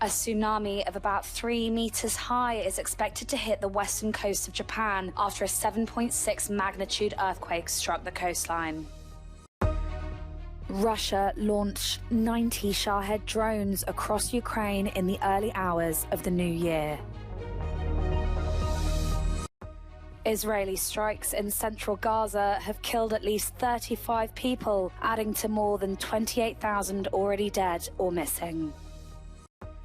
A tsunami of about 3 meters high is expected to hit the western coast of Japan after a 7.6 magnitude earthquake struck the coastline. Russia launched 90 Shahed drones across Ukraine in the early hours of the new year. Israeli strikes in central Gaza have killed at least 35 people, adding to more than 28,000 already dead or missing.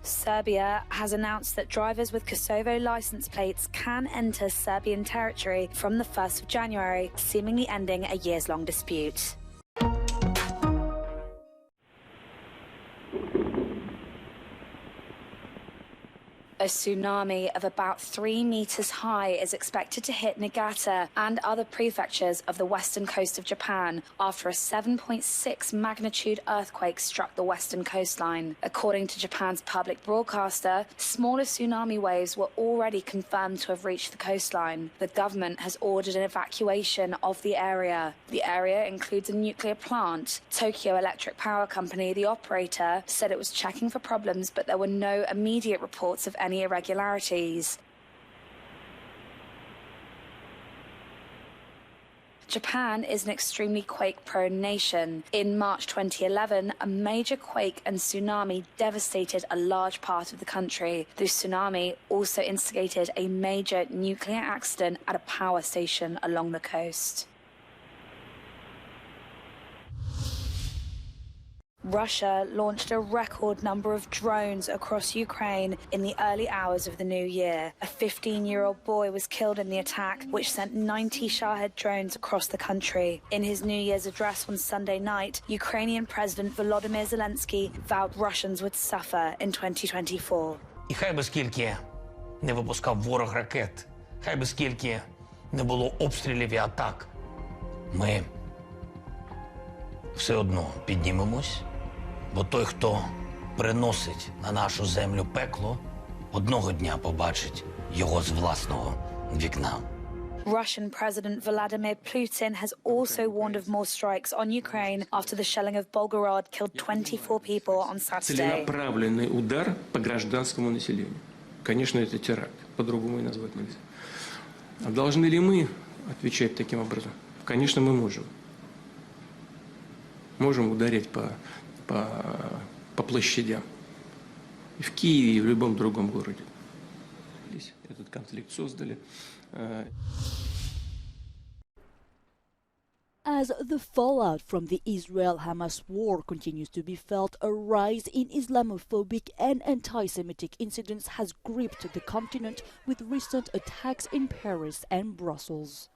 Serbia has announced that drivers with Kosovo license plates can enter Serbian territory from the 1st of January, seemingly ending a years-long dispute. A tsunami of about 3 meters high is expected to hit Niigata and other prefectures of the western coast of Japan after a 7.6 magnitude earthquake struck the western coastline. According to Japan's public broadcaster, smaller tsunami waves were already confirmed to have reached the coastline. The government has ordered an evacuation of the area. The area includes a nuclear plant. Tokyo Electric Power Company, the operator, said it was checking for problems, but there were no immediate reports of any irregularities. Japan is an extremely quake-prone nation. In March 2011, a major quake and tsunami devastated a large part of the country. The tsunami also instigated a major nuclear accident at a power station along the coast. Russia launched a record number of drones across Ukraine in the early hours of the new year. A 15-year-old boy was killed in the attack, which sent 90 Shahed drones across the country. In his New Year's address on Sunday night, Ukrainian President Volodymyr Zelensky vowed Russians would suffer in 2024. І хай би скільки не випускав ворог ракет, хай би скільки не було обстрілів і атак, ми все одно піднімемось. Бо той, хто приносить на нашу землю пекло, одного дня побачить його з власного вікна. Russian President Vladimir Putin has also warned of more strikes on Ukraine after the shelling of Volgograd killed 24 people on Saturday. Целенаправленный удар по гражданскому населению. Конечно, это теракт. По-другому и назвать нельзя. А должны ли мы отвечать таким образом? Конечно, мы можем. Можем ударить по площадям. И в Киеве, и в любом другом городе. Этот конфликт создали. As the fallout from the Israel-Hamas war continues to be felt, a rise in Islamophobic and anti-Semitic incidents has gripped the continent with recent attacks in Paris and Brussels.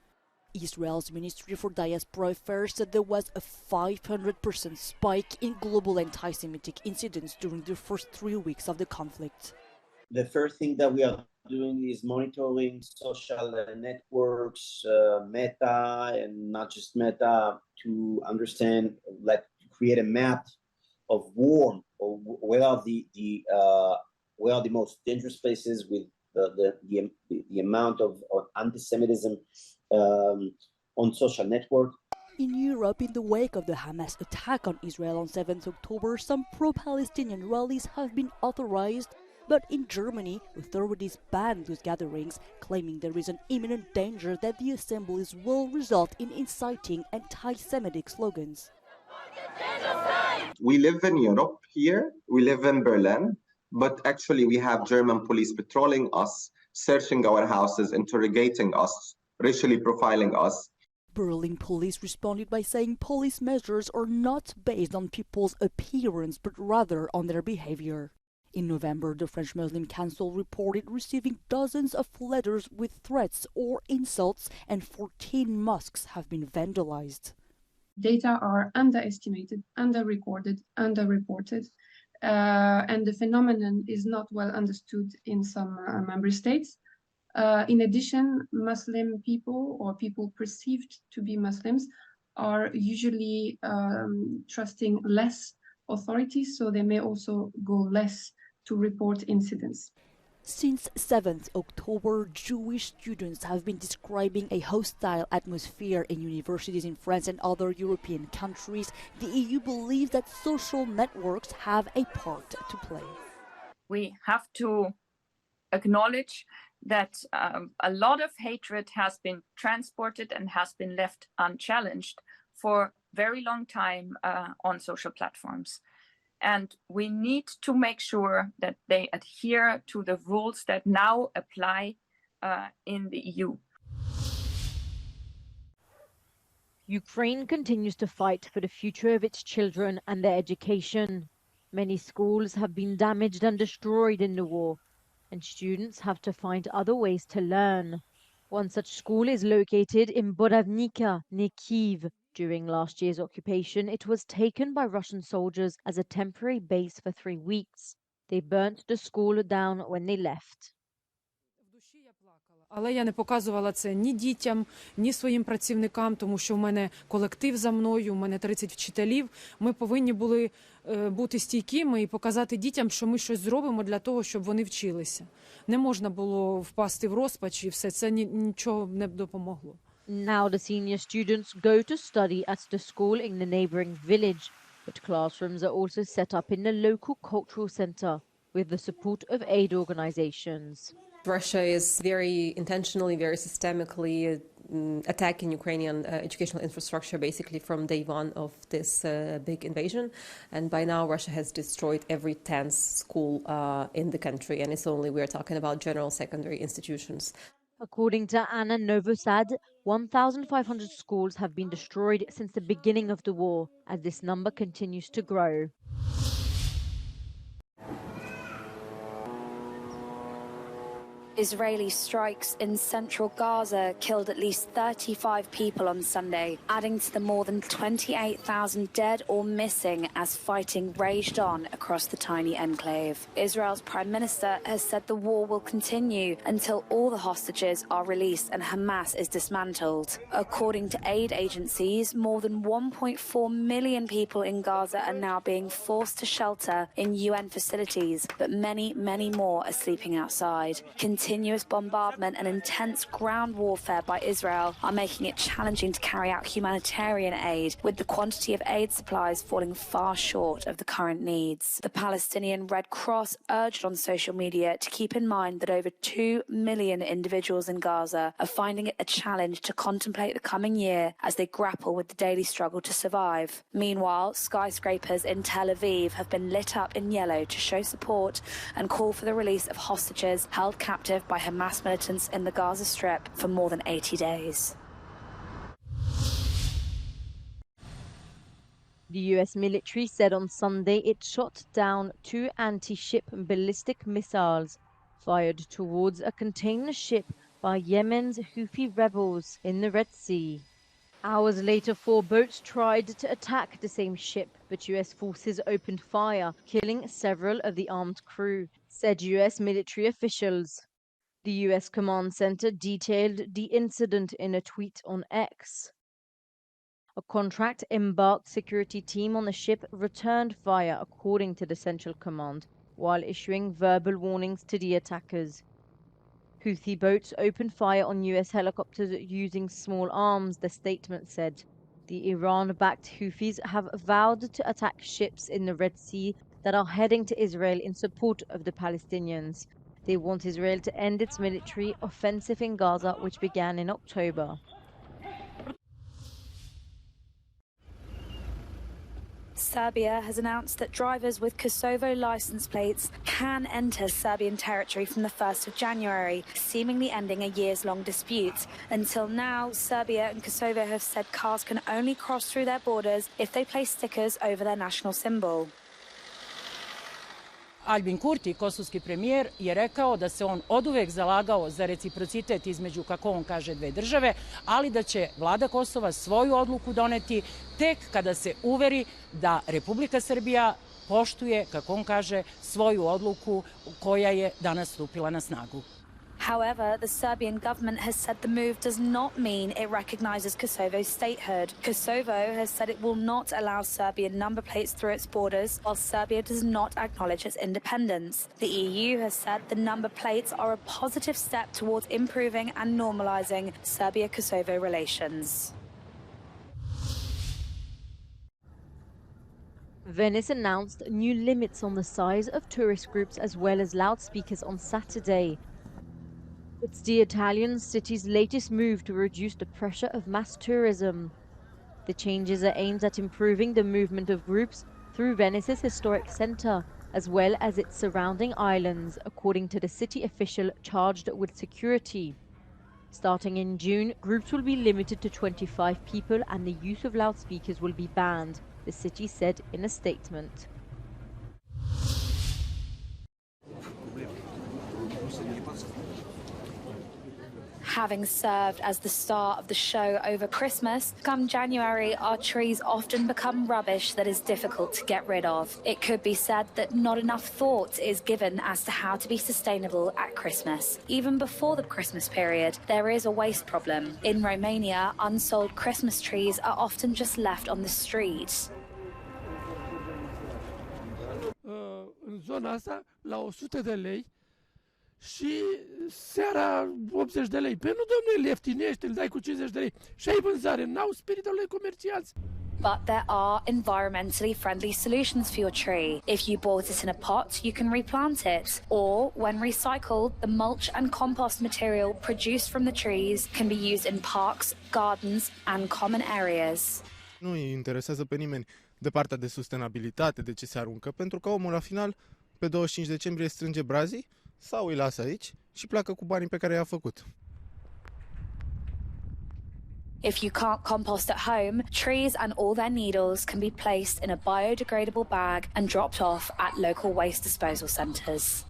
Israel's Ministry for Diaspora Affairs said there was a 500% spike in global anti-Semitic incidents during the first 3 weeks of the conflict. The first thing that we are doing is monitoring social networks, Meta, and not just Meta, to understand, like, to create a map of war, or where are the most dangerous places with the amount of anti-Semitism on social network. In Europe, in the wake of the Hamas attack on Israel on 7th October, some pro-Palestinian rallies have been authorized, but in Germany, authorities banned those gatherings, claiming there is an imminent danger that the assemblies will result in inciting anti-Semitic slogans. We live in Europe here, we live in Berlin, but actually we have German police patrolling us, searching our houses, interrogating us, racially profiling us. Berlin police responded by saying police measures are not based on people's appearance, but rather on their behavior. In November, the French Muslim Council reported receiving dozens of letters with threats or insults, and 14 mosques have been vandalized. Data are underestimated, underrecorded, underreported, and the phenomenon is not well understood in some member states. In addition, Muslim people, or people perceived to be Muslims, are usually trusting less authorities, so they may also go less to report incidents. Since 7th October, Jewish students have been describing a hostile atmosphere in universities in France and other European countries. The EU believes that social networks have a part to play. We have to acknowledge that a lot of hatred has been transported and has been left unchallenged for a very long time on social platforms. And we need to make sure that they adhere to the rules that now apply in the EU. Ukraine continues to fight for the future of its children and their education. Many schools have been damaged and destroyed in the war, and students have to find other ways to learn. One such school is located in Borovnica, near Kyiv. During last year's occupation, it was taken by Russian soldiers as a temporary base for 3 weeks. They burnt the school down when they left. Але я не показувала це ні дітям, ні своїм працівникам, тому що в мене колектив за мною, у мене 30 вчителів. Ми повинні були бути стійкими і показати дітям, що ми щось зробимо для того, щоб вони вчилися. Не можна було впасти в розпач, і все це нічого не допомогло. Now the senior students go to study at the school in the neighboring village, but classrooms are also set up in the local cultural center with the support of aid organizations. Russia is very intentionally, very systemically attacking Ukrainian educational infrastructure basically from day one of this big invasion. And by now, Russia has destroyed every 10th school in the country. And it's only, we're talking about general secondary institutions. According to Anna Novosad, 1,500 schools have been destroyed since the beginning of the war, as this number continues to grow. Israeli strikes in central Gaza killed at least 35 people on Sunday, adding to the more than 28,000 dead or missing as fighting raged on across the tiny enclave. Israel's prime minister has said the war will continue until all the hostages are released and Hamas is dismantled. According to aid agencies, more than 1.4 million people in Gaza are now being forced to shelter in UN facilities, but many, many more are sleeping outside. Continuous bombardment and intense ground warfare by Israel are making it challenging to carry out humanitarian aid, with the quantity of aid supplies falling far short of the current needs. The Palestinian Red Cross urged on social media to keep in mind that over 2 million individuals in Gaza are finding it a challenge to contemplate the coming year as they grapple with the daily struggle to survive. Meanwhile, skyscrapers in Tel Aviv have been lit up in yellow to show support and call for the release of hostages held captive by Hamas militants in the Gaza Strip for more than 80 days. The US military said on Sunday it shot down 2 anti-ship ballistic missiles fired towards a container ship by Yemen's Houthi rebels in the Red Sea. Hours later, 4 boats tried to attack the same ship, but US forces opened fire, killing several of the armed crew, said US military officials. The US Command Center detailed the incident in a tweet on X. A contract-embarked security team on the ship returned fire, according to the Central Command, while issuing verbal warnings to the attackers. Houthi boats opened fire on US helicopters using small arms, the statement said. The Iran-backed Houthis have vowed to attack ships in the Red Sea that are heading to Israel in support of the Palestinians. They want Israel to end its military offensive in Gaza, which began in October. Serbia has announced that drivers with Kosovo license plates can enter Serbian territory from the 1st of January, seemingly ending a years-long dispute. Until now, Serbia and Kosovo have said cars can only cross through their borders if they place stickers over their national symbol. Albin Kurti, kosovski premijer, je rekao da se on oduvek zalagao za reciprocitet između, kako on kaže, 2 države, ali da će vlada Kosova svoju odluku doneti tek kada se uveri da Republika Srbija poštuje, kako on kaže, svoju odluku koja je danas stupila na snagu. However, the Serbian government has said the move does not mean it recognizes Kosovo's statehood. Kosovo has said it will not allow Serbian number plates through its borders, while Serbia does not acknowledge its independence. The EU has said the number plates are a positive step towards improving and normalizing Serbia-Kosovo relations. Venice announced new limits on the size of tourist groups as well as loudspeakers on Saturday. It's the Italian city's latest move to reduce the pressure of mass tourism. The changes are aimed at improving the movement of groups through Venice's historic centre, as well as its surrounding islands, according to the city official charged with security. Starting in June, groups will be limited to 25 people and the use of loudspeakers will be banned, the city said in a statement. Having served as the star of the show over Christmas, come January, our trees often become rubbish that is difficult to get rid of. It could be said that not enough thought is given as to how to be sustainable at Christmas. Even before the Christmas period, there is a waste problem. In Romania, unsold Christmas trees are often just left on the street. În zona asta, la 100 de lei, și seara 80 de lei. Pe nu, domnule, ieftinește, îl dai cu 50 de lei și ai vânzare. N-au spiritul lui comercianți. But there are environmentally friendly solutions for your tree. If you bought it in a pot, you can replant it. Or, when recycled, the mulch and compost material produced from the trees can be used in parks, gardens and common areas. Nu îi interesează pe nimeni de partea de sustenabilitate, de ce se aruncă, pentru că omul la final, pe 25 decembrie, strânge brazii sau îi lasă aici și pleacă cu banii pe care i-a făcut. If you can't compost at home, trees and all their needles can be placed in a biodegradable bag and dropped off at local waste disposal centres.